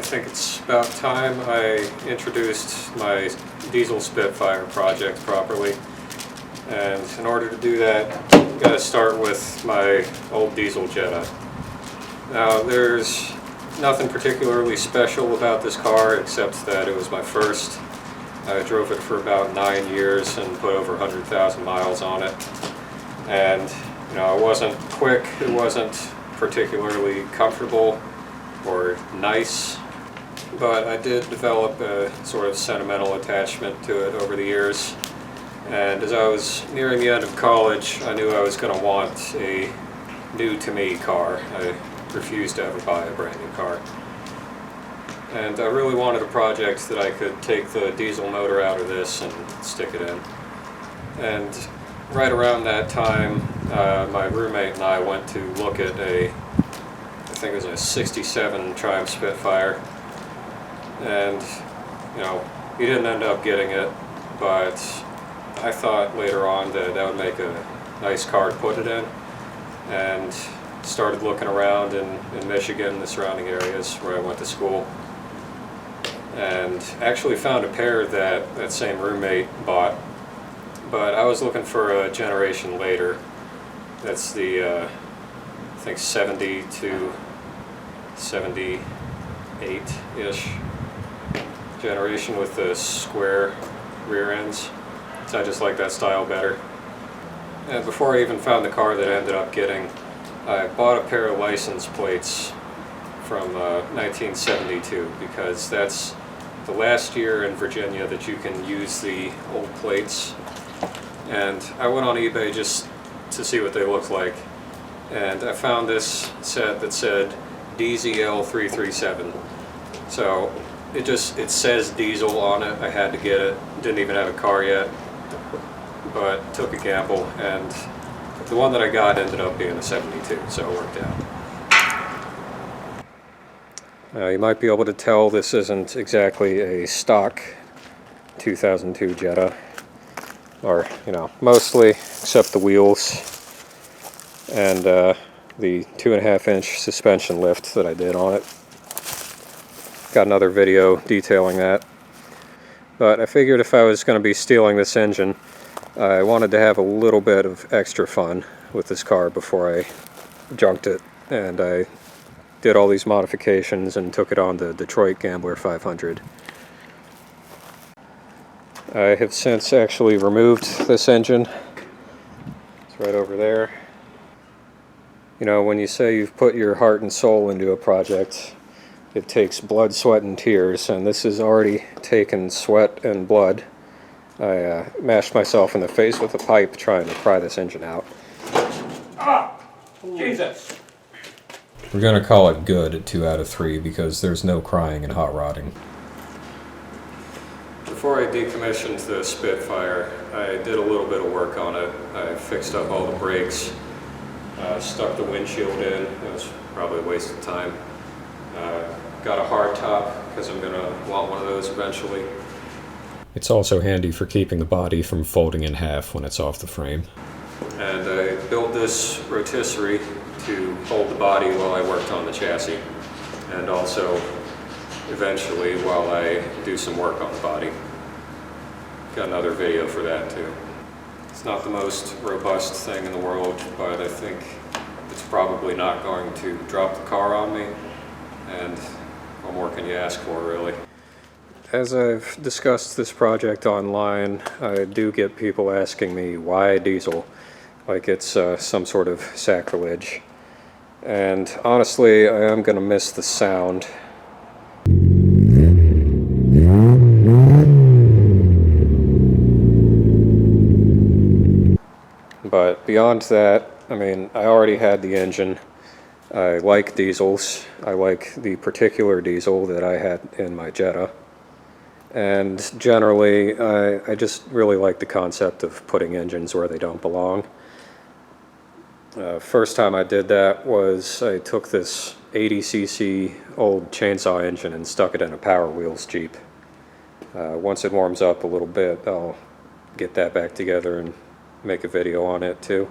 think it's about time I introduced my diesel Spitfire project properly. And in order to do that, I've got to start with my old diesel Jetta. Now, there's nothing particularly special about this car except that it was my first. I drove it for about 9 years and put over 100,000 miles on it. And, you know, it wasn't quick, it wasn't particularly comfortable or nice, but I did develop a sort of sentimental attachment to it over the years. And as I was nearing the end of college, I knew I was going to want a new-to-me car. I refused to ever buy a brand new car. And I really wanted a project that I could take the diesel motor out of this and stick it in. And right around that time, my roommate and I went to look at I think it was a 67 Triumph Spitfire. And, you know, he didn't end up getting it, but I thought later on that that would make a nice car to put it in, and started looking around in Michigan, the surrounding areas where I went to school, and actually found a pair that that same roommate bought, but I was looking for a generation later. That's the, I think 70 to 78-ish generation with the square rear ends. So I just like that style better. And before I even found the car that I ended up getting, I bought a pair of license plates from 1972, because that's the last year in Virginia that you can use the old plates. And I went on eBay just to see what they looked like, and I found this set that said DZL337. So it says diesel on it. I had to get it. Didn't even have a car yet, but took a gamble, and the one that I got ended up being a 72, so it worked out. You might be able to tell this isn't exactly a stock 2002 Jetta, or, you know, mostly, except the wheels and the 2.5-inch suspension lift that I did on it. Got another video detailing that. But I figured if I was going to be stealing this engine, I wanted to have a little bit of extra fun with this car before I junked it, and I did all these modifications and took it on the Detroit Gambler 500. I have since actually removed this engine. It's right over there. You know, when you say you've put your heart and soul into a project, it takes blood, sweat, and tears, and this has already taken sweat and blood. I mashed myself in the face with a pipe trying to pry this engine out. Ah! Jesus! We're going to call it good at 2 out of 3 because there's no crying and hot rodding. Before I decommissioned the Spitfire, I did a little bit of work on it. I fixed up all the brakes, stuck the windshield in. It was probably a waste of time. Got a hard top because I'm going to want one of those eventually. It's also handy for keeping the body from folding in half when it's off the frame. And I built this rotisserie to hold the body while I worked on the chassis, and also eventually while I do some work on the body. Got another video for that too. It's not the most robust thing in the world, but I think it's probably not going to drop the car on me, and what more can you ask for, really? As I've discussed this project online, I do get people asking me why diesel, like it's some sort of sacrilege. And honestly, I am going to miss the sound. But beyond that, I mean, I already had the engine. I like diesels. I like the particular diesel that I had in my Jetta. And generally, I just really like the concept of putting engines where they don't belong. First time I did that was I took this 80cc old chainsaw engine and stuck it in a Powerwheels Jeep. Once it warms up a little bit, I'll get that back together and make a video on it too.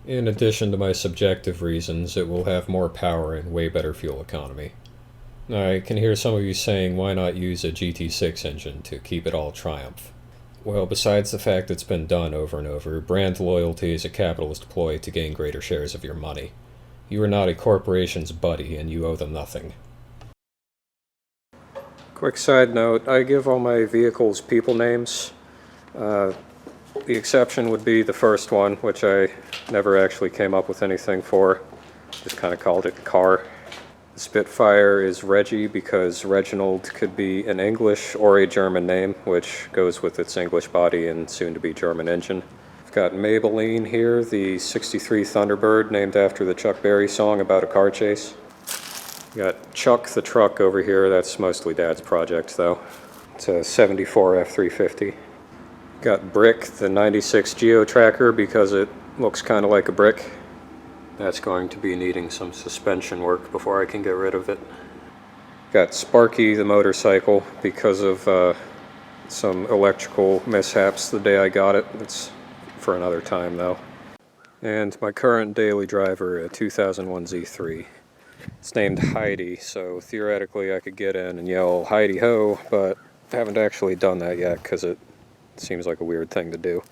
In addition to my subjective reasons, it will have more power and way better fuel economy. I can hear some of you saying, why not use a GT6 engine to keep it all triumph? Well, besides the fact it's been done over and over, brand loyalty is a capitalist ploy to gain greater shares of your money. You are not a corporation's buddy, and you owe them nothing. Quick side note, I give all my vehicles people names. The exception would be the first one, which I never actually came up with anything for. Just kind of called it car. The Spitfire is Reggie because Reginald could be an English or a German name, which goes with its English body and soon-to-be German engine. I've got Maybelline here, the 63 Thunderbird, named after the Chuck Berry song about a car chase. Got Chuck the truck over here, that's mostly Dad's project though. It's a 74 F350. Got Brick, the 96 Geo Tracker, because it looks kind of like a brick. That's going to be needing some suspension work before I can get rid of it. Got Sparky, the motorcycle, because of some electrical mishaps the day I got it. It's for another time though. And my current daily driver, a 2001 Z3. It's named Heidi, so theoretically I could get in and yell Heidi ho, but I haven't actually done that yet because it seems like a weird thing to do.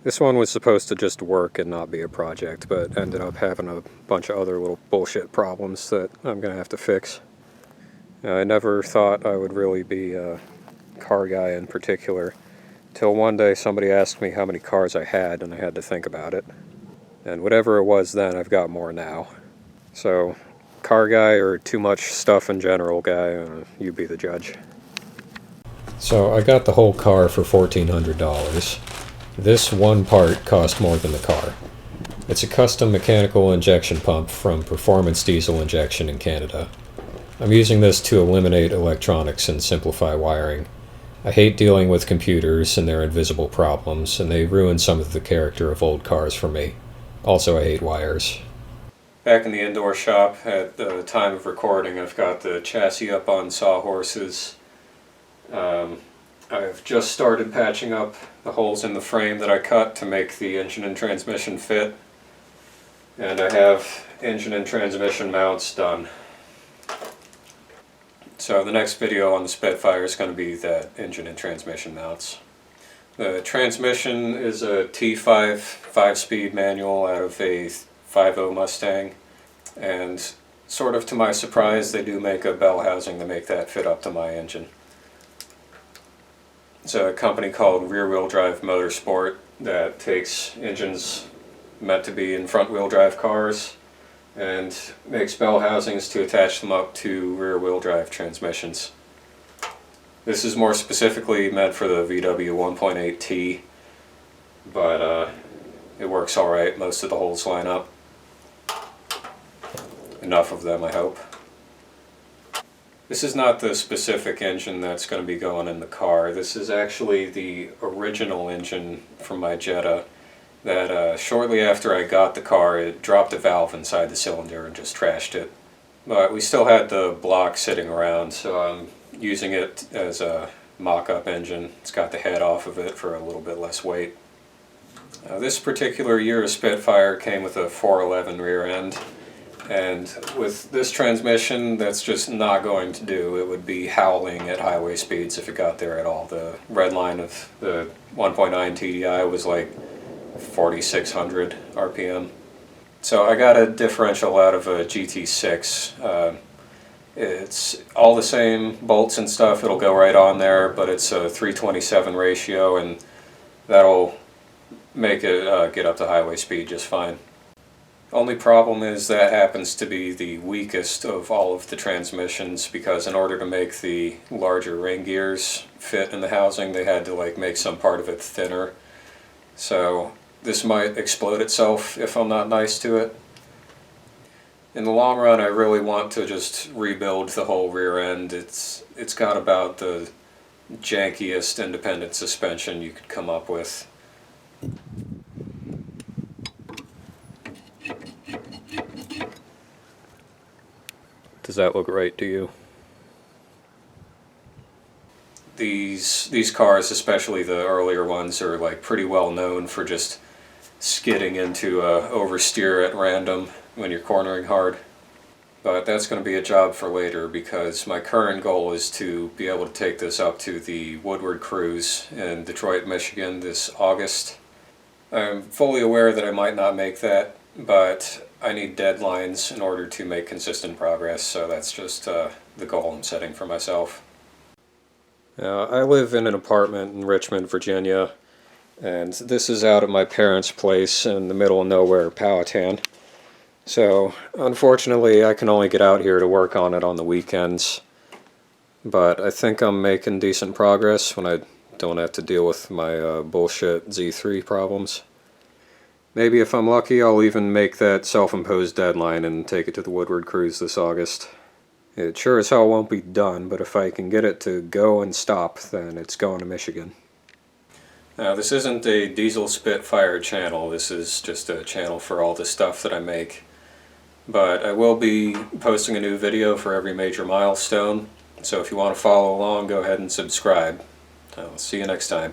This one was supposed to just work and not be a project, but ended up having a bunch of other little bullshit problems that I'm gonna have to fix. I never thought I would really be a car guy in particular, till one day somebody asked me how many cars I had, and I had to think about it. And whatever it was then, I've got more now. So, car guy or too much stuff in general guy, you be the judge. So I got the whole car for $1,400. This one part cost more than the car. It's a custom mechanical injection pump from Performance Diesel Injection in Canada. I'm using this to eliminate electronics and simplify wiring. I hate dealing with computers and their invisible problems, and they ruin some of the character of old cars for me. Also, I hate wires. Back in the indoor shop, at the time of recording, I've got the chassis up on sawhorses. I've just started patching up the holes in the frame that I cut to make the engine and transmission fit. And I have engine and transmission mounts done. So the next video on the Spitfire is going to be that engine and transmission mounts. The transmission is a T5 5-speed manual out of a 5.0 Mustang, and sort of to my surprise they do make a bell housing to make that fit up to my engine. It's a company called Rear Wheel Drive Motorsport that takes engines meant to be in front wheel drive cars and makes bell housings to attach them up to rear wheel drive transmissions. This is more specifically meant for the VW 1.8T, but it works alright. Most of the holes line up. Enough of them, I hope. This is not the specific engine that's going to be going in the car. This is actually the original engine from my Jetta that shortly after I got the car, it dropped a valve inside the cylinder and just trashed it. But we still had the block sitting around, so I'm using it as a mock-up engine. It's got the head off of it for a little bit less weight. This particular year of Spitfire came with a 411 rear end. And with this transmission, that's just not going to do. It would be howling at highway speeds if it got there at all. The red line of the 1.9 TDI was like 4,600 RPM. So I got a differential out of a GT6. It's all the same bolts and stuff. It'll go right on there, but it's a 3:27 ratio, and that'll make it get up to highway speed just fine. Only problem is that happens to be the weakest of all of the transmissions, because in order to make the larger ring gears fit in the housing, they had to make some part of it thinner. So this might explode itself if I'm not nice to it. In the long run, I really want to just rebuild the whole rear end. It's got about the jankiest independent suspension you could come up with. Does that look right to you? These cars, especially the earlier ones, are pretty well known for just skidding into oversteer at random when you're cornering hard. But that's going to be a job for later, because my current goal is to be able to take this up to the Woodward Cruise in Detroit, Michigan this August. I'm fully aware that I might not make that, but I need deadlines in order to make consistent progress, so that's just the goal I'm setting for myself. I live in an apartment in Richmond, Virginia, and this is out at my parents' place in the middle of nowhere, Powhatan. So, unfortunately, I can only get out here to work on it on the weekends. But I think I'm making decent progress when I don't have to deal with my bullshit Z3 problems. Maybe if I'm lucky, I'll even make that self-imposed deadline and take it to the Woodward Cruise this August. It sure as hell won't be done, but if I can get it to go and stop, then it's going to Michigan. Now, this isn't a Diesel Spitfire channel, this is just a channel for all the stuff that I make. But I will be posting a new video for every major milestone, so if you want to follow along, go ahead and subscribe. I'll see you next time.